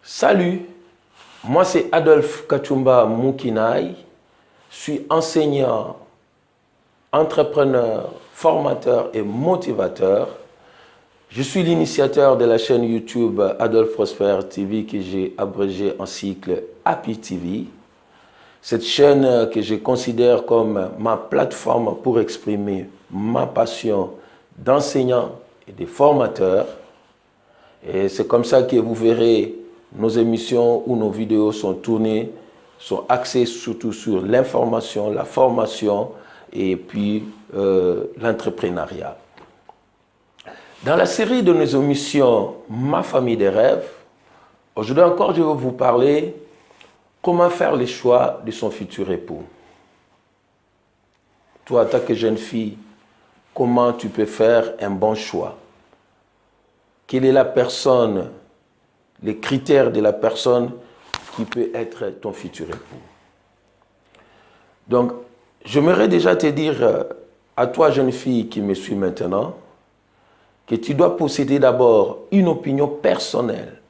Salut, moi c'est Adolphe Kachumba Moukinai, je suis enseignant, entrepreneur, formateur et motivateur. Je suis l'initiateur de la chaîne YouTube Adolphe Prosper TV que j'ai abrégé en cycle Happy TV. Cette chaîne que je considère comme ma plateforme pour exprimer ma passion d'enseignant et de formateur. Et c'est comme ça que vous verrez nos émissions ou nos vidéos sont tournées, sont axées surtout sur l'information, la formation et puis l'entrepreneuriat. Dans la série de nos émissions Ma famille des rêves, aujourd'hui encore je vais vous parler comment faire les choix de son futur époux. Toi, en tant que jeune fille, comment tu peux faire un bon choix? Quelle est la personne, les critères de la personne qui peut être ton futur époux? Donc, j'aimerais déjà te dire à toi, jeune fille qui me suis maintenant, que tu dois posséder d'abord une opinion personnelle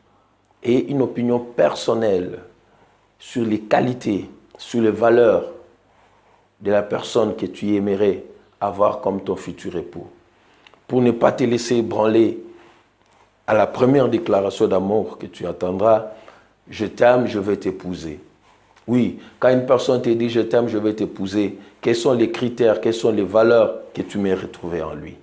et une opinion personnelle sur les qualités, sur les valeurs de la personne que tu aimerais avoir comme ton futur époux. Pour ne pas te laisser branler à la première déclaration d'amour que tu entendras, je t'aime, je vais t'épouser. Oui, quand une personne te dit je t'aime, je vais t'épouser, quels sont les critères, quelles sont les valeurs que tu m'as retrouvées en lui?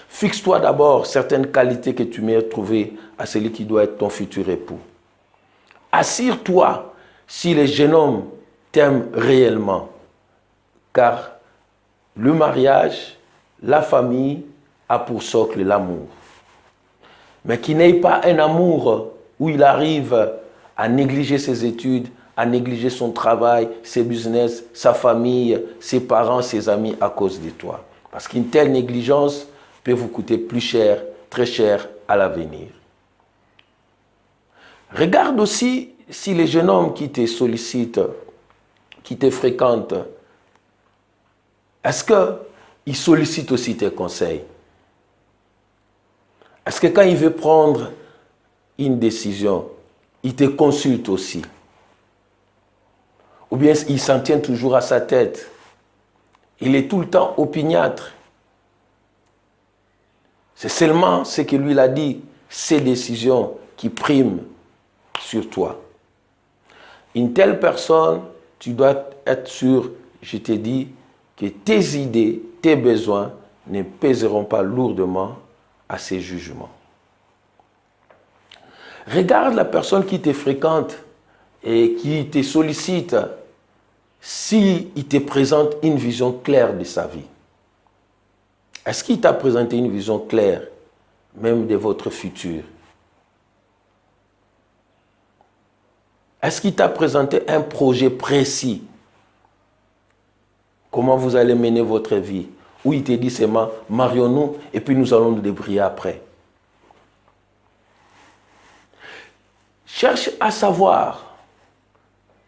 Fixe-toi d'abord certaines qualités que tu m'as retrouvées à celui qui doit être ton futur époux. Assure-toi si le jeune homme t'aime réellement, car le mariage, la famille a pour socle l'amour. Mais qu'il n'ait pas un amour où il arrive à négliger ses études, à négliger son travail, ses business, sa famille, ses parents, ses amis à cause de toi. Parce qu'une telle négligence peut vous coûter plus cher, très cher à l'avenir. Regarde aussi si les jeunes hommes qui te sollicitent, qui te fréquentent, est-ce qu'ils sollicitent aussi tes conseils? Est-ce que quand il veut prendre une décision, il te consulte aussi? Ou bien il s'en tient toujours à sa tête? Il est tout le temps opiniâtre. C'est seulement ce que lui a dit, ses décisions qui priment sur toi. Une telle personne, tu dois être sûr, je t'ai dit, que tes idées, tes besoins ne pèseront pas lourdement à ses jugements. Regarde la personne qui te fréquente et qui te sollicite s'il te présente une vision claire de sa vie. Est-ce qu'il t'a présenté une vision claire, même de votre futur? Est-ce qu'il t'a présenté un projet précis? Comment vous allez mener votre vie? Ou il te dit seulement, marions-nous et puis nous allons nous débrouiller après. Cherche à savoir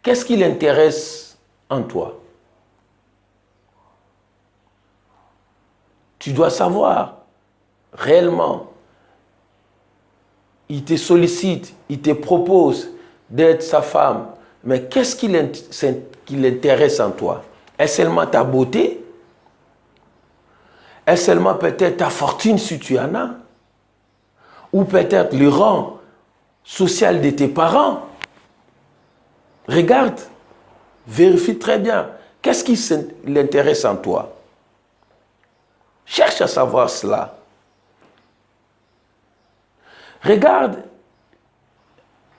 qu'est-ce qui l'intéresse en toi. Tu dois savoir réellement. Il te sollicite, il te propose d'être sa femme. Mais qu'est-ce qui l'intéresse en toi? Est-ce seulement ta beauté? Est-ce seulement peut-être ta fortune si tu en as? Ou peut-être le rang social de tes parents? Regarde, vérifie très bien. Qu'est-ce qui l'intéresse en toi? Cherche à savoir cela. Regarde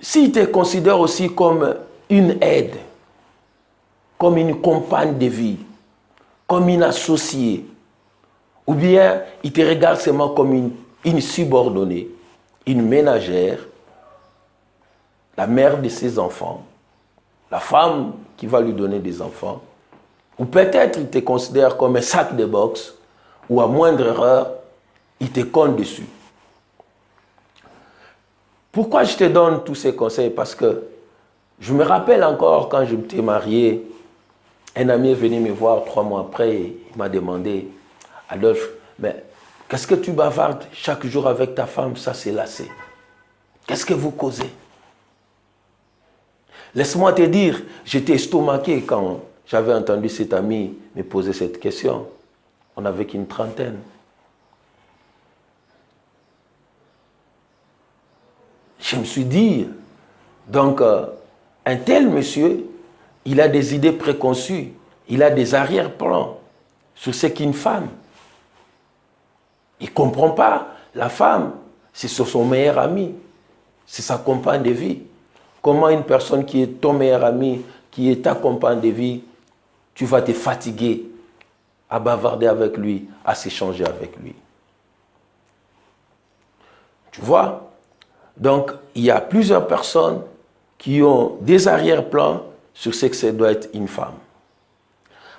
s'il te considère aussi comme une aide, comme une compagne de vie, comme une associée, ou bien il te regarde seulement comme une subordonnée, une ménagère, la mère de ses enfants, la femme qui va lui donner des enfants, ou peut-être il te considère comme un sac de boxe, ou à moindre erreur, il te compte dessus. Pourquoi je te donne tous ces conseils? Parce que je me rappelle encore quand je m'étais marié, un ami est venu me voir 3 mois après et il m'a demandé, Adolphe, mais qu'est-ce que tu bavardes chaque jour avec ta femme? Ça c'est lassé. Qu'est-ce que vous causez? Laisse-moi te dire, j'étais estomaqué quand j'avais entendu cet ami me poser cette question. On n'avait qu'une trentaine. Je me suis dit, donc, un tel monsieur, il a des idées préconçues, il a des arrière-plans sur ce qu'est une femme. Il ne comprend pas. La femme, c'est son meilleur ami, c'est sa compagne de vie. Comment une personne qui est ton meilleur ami, qui est ta compagne de vie, tu vas te fatiguer à bavarder avec lui, à s'échanger avec lui. Tu vois? Donc, il y a plusieurs personnes qui ont des arrière-plans sur ce que ça doit être une femme.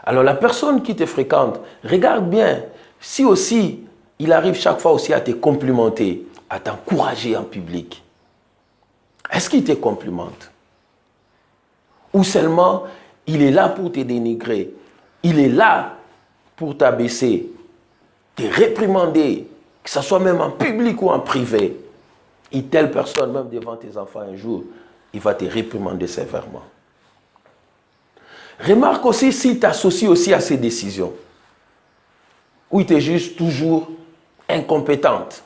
Alors, la personne qui te fréquente, regarde bien, si aussi, il arrive chaque fois aussi à te complimenter, à t'encourager en public. Est-ce qu'il te complimente? Ou seulement, il est là pour te dénigrer, il est là pour t'abaisser, te réprimander, que ce soit même en public ou en privé. Et telle personne, même devant tes enfants un jour, il va te réprimander sévèrement. Remarque aussi s'il t'associe aussi à ses décisions, ou il te juge toujours incompétente.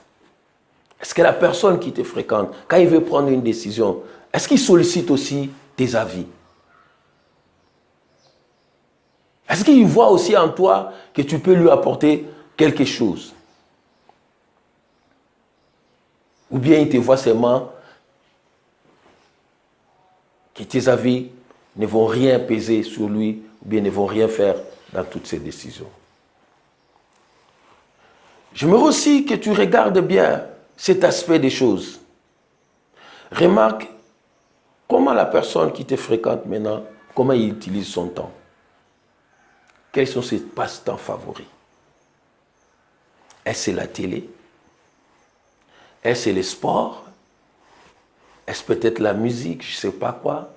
Est-ce que la personne qui te fréquente, quand il veut prendre une décision, est-ce qu'il sollicite aussi tes avis? Est-ce qu'il voit aussi en toi que tu peux lui apporter quelque chose? Ou bien il te voit seulement que tes avis ne vont rien peser sur lui, ou bien ne vont rien faire dans toutes ses décisions. J'aimerais aussi que tu regardes bien cet aspect des choses. Remarque comment la personne qui te fréquente maintenant, comment il utilise son temps. Quels sont ses passe-temps favoris? Est-ce que c'est la télé? Est-ce que c'est le sport? Est-ce peut-être la musique? Je ne sais pas quoi.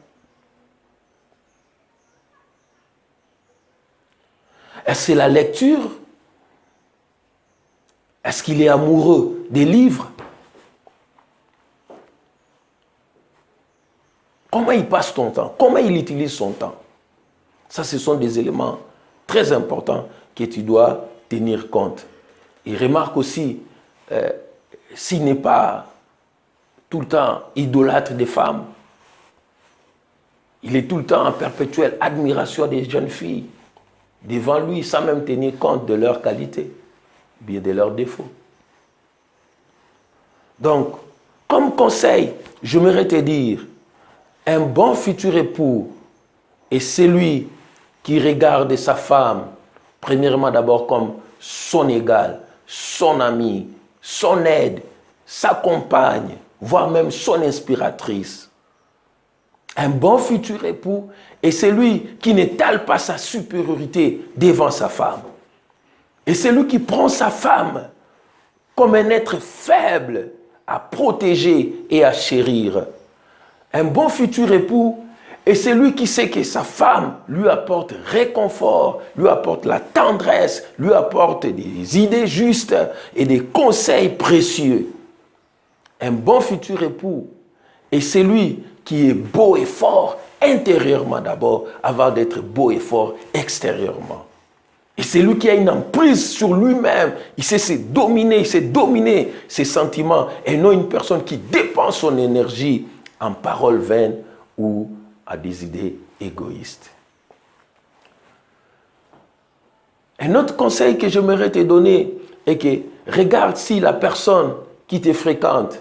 Est-ce que c'est la lecture? Est-ce qu'il est amoureux des livres? Comment il passe ton temps? Comment il utilise son temps? Ça, ce sont des éléments très importants que tu dois tenir compte. Et remarque aussi, s'il n'est pas tout le temps idolâtre des femmes, il est tout le temps en perpétuelle admiration des jeunes filles devant lui, sans même tenir compte de leurs qualités, bien de leurs défauts. Donc, comme conseil, j'aimerais te dire, un bon futur époux est celui qui regarde sa femme, premièrement d'abord comme son égal, son ami, son aide, sa compagne, voire même son inspiratrice. Un bon futur époux est celui qui n'étale pas sa supériorité devant sa femme. Et celui qui prend sa femme comme un être faible à protéger et à chérir. Un bon futur époux est celui qui sait que sa femme lui apporte réconfort, lui apporte la tendresse, lui apporte des idées justes et des conseils précieux. Un bon futur époux est celui qui est beau et fort intérieurement d'abord, avant d'être beau et fort extérieurement. Et c'est lui qui a une emprise sur lui-même. Il sait se dominer, il sait dominer ses sentiments et non une personne qui dépense son énergie en paroles vaines ou à des idées égoïstes. Un autre conseil que j'aimerais te donner est que regarde si la personne qui te fréquente,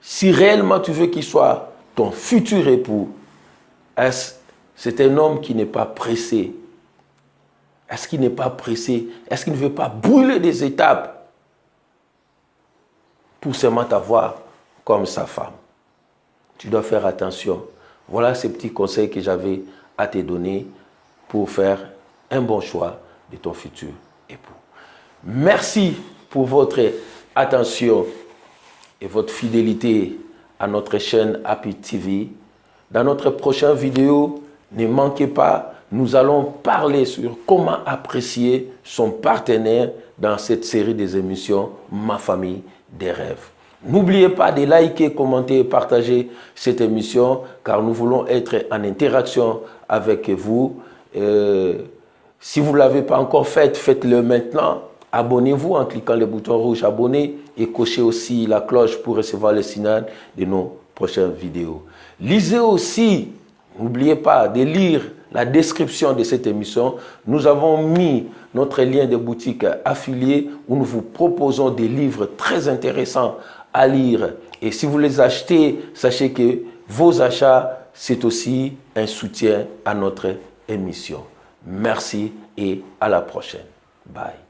si réellement tu veux qu'il soit ton futur époux, c'est un homme qui n'est pas pressé. Est-ce qu'il n'est pas pressé? Est-ce qu'il ne veut pas brûler des étapes pour seulement t'avoir comme sa femme? Tu dois faire attention. Voilà ces petits conseils que j'avais à te donner pour faire un bon choix de ton futur époux. Merci pour votre attention et votre fidélité à notre chaîne Happy TV. Dans notre prochaine vidéo, ne manquez pas, nous allons parler sur comment apprécier son partenaire dans cette série des émissions Ma famille des rêves. N'oubliez pas de liker, commenter et partager cette émission car nous voulons être en interaction avec vous. Si vous ne l'avez pas encore fait, faites-le maintenant. Abonnez-vous en cliquant le bouton rouge abonner et cochez aussi la cloche pour recevoir le signal de nos prochaines vidéos. Lisez aussi, n'oubliez pas de lire la description de cette émission. Nous avons mis notre lien de boutique affilié où nous vous proposons des livres très intéressants à lire. Et si vous les achetez, sachez que vos achats, c'est aussi un soutien à notre émission. Merci et à la prochaine. Bye.